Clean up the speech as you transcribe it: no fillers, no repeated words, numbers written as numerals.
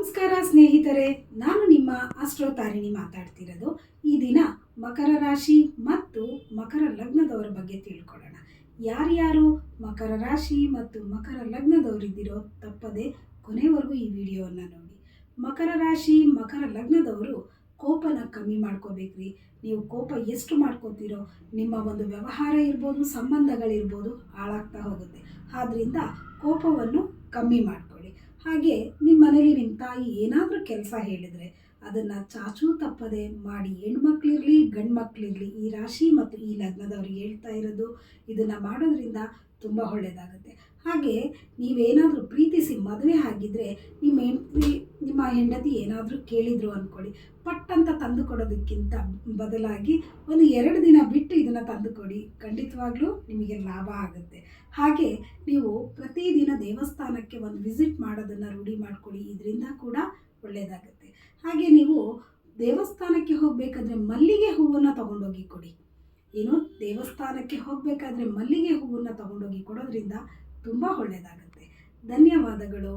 ನಮಸ್ಕಾರ ಸ್ನೇಹಿತರೆ, ನಾನು ನಿಮ್ಮ ಆಸ್ಟ್ರೋ ತಾರಿಣಿ ಮಾತಾಡ್ತಿರೋದು. ಈ ದಿನ ಮಕರ ರಾಶಿ ಮತ್ತು ಮಕರ ಲಗ್ನದವರ ಬಗ್ಗೆ ತಿಳ್ಕೊಳ್ಳೋಣ. ಯಾರ್ಯಾರು ಮಕರ ರಾಶಿ ಮತ್ತು ಮಕರ ಲಗ್ನದವರಿದ್ದೀರೋ ತಪ್ಪದೆ ಕೊನೆವರೆಗೂ ಈ ವಿಡಿಯೋವನ್ನು ನೋಡಿ. ಮಕರ ರಾಶಿ ಮಕರ ಲಗ್ನದವರು ಕೋಪನ ಕಮ್ಮಿ ಮಾಡ್ಕೋಬೇಕ್ರಿ. ನೀವು ಕೋಪ ಎಷ್ಟು ಮಾಡ್ಕೋತೀರೋ ನಿಮ್ಮ ಒಂದು ವ್ಯವಹಾರ ಇರ್ಬೋದು, ಸಂಬಂಧಗಳಿರ್ಬೋದು ಹಾಳಾಗ್ತಾ ಹೋಗುತ್ತೆ. ಆದ್ದರಿಂದ ಕೋಪವನ್ನು ಕಮ್ಮಿ ಮಾಡ್ಕೊಳ್ಳಿ. ಹಾಗೆ ನಿಮ್ಮ ಮನೇಲಿ ನಿಮ್ಮ ತಾಯಿ ಏನಾದರೂ ಕೆಲಸ ಹೇಳಿದರೆ ಅದನ್ನು ಚಾಚೂ ತಪ್ಪದೆ ಮಾಡಿ. ಹೆಣ್ಮಕ್ಳಿರಲಿ ಗಂಡು ಮಕ್ಕಳಿರಲಿ, ಈ ರಾಶಿ ಮತ್ತು ಈ ಲಗ್ನದವ್ರಿಗೆ ಹೇಳ್ತಾ ಇರೋದು, ಇದನ್ನು ಮಾಡೋದ್ರಿಂದ ತುಂಬ ಒಳ್ಳೆಯದಾಗುತ್ತೆ. ಹಾಗೆ ನೀವೇನಾದರೂ ಪ್ರೀತಿಸಿ ಮದುವೆ ಆಗಿದ್ದರೆ ನಿಮ್ಮ ಹೆಂಡತಿ ಏನಾದರೂ ಕೇಳಿದರು ಅಂದ್ಕೊಳ್ಳಿ, ಪಟ್ಟಂತ ತಂದು ಕೊಡೋದಕ್ಕಿಂತ ಬದಲಾಗಿ ಒಂದು 2 ದಿನ ಬಿಟ್ಟು ಇದನ್ನು ತಂದು ಕೊಡಿ, ಖಂಡಿತವಾಗ್ಲೂ ನಿಮಗೆ ಲಾಭ ಆಗುತ್ತೆ. ಹಾಗೆ ನೀವು ಪ್ರತಿದಿನ ದೇವಸ್ಥಾನಕ್ಕೆ ಒಂದು ವಿಸಿಟ್ ಮಾಡೋದನ್ನು ರೂಢಿ ಮಾಡ್ಕೊಳ್ಳಿ, ಇದರಿಂದ ಕೂಡ ಒಳ್ಳೆಯದಾಗುತ್ತೆ. ಹಾಗೆ ನೀವು ದೇವಸ್ಥಾನಕ್ಕೆ ಹೋಗಬೇಕಾದ್ರೆ ಮಲ್ಲಿಗೆ ಹೂವನ್ನು ತೊಗೊಂಡೋಗಿ ಕೊಡಿ. ದೇವಸ್ಥಾನಕ್ಕೆ ಹೋಗಬೇಕಾದ್ರೆ ಮಲ್ಲಿಗೆ ಹೂವನ್ನು ತೊಗೊಂಡೋಗಿ ಕೊಡೋದ್ರಿಂದ ತುಂಬ ಒಳ್ಳೆಯದಾಗುತ್ತೆ. ಧನ್ಯವಾದಗಳು.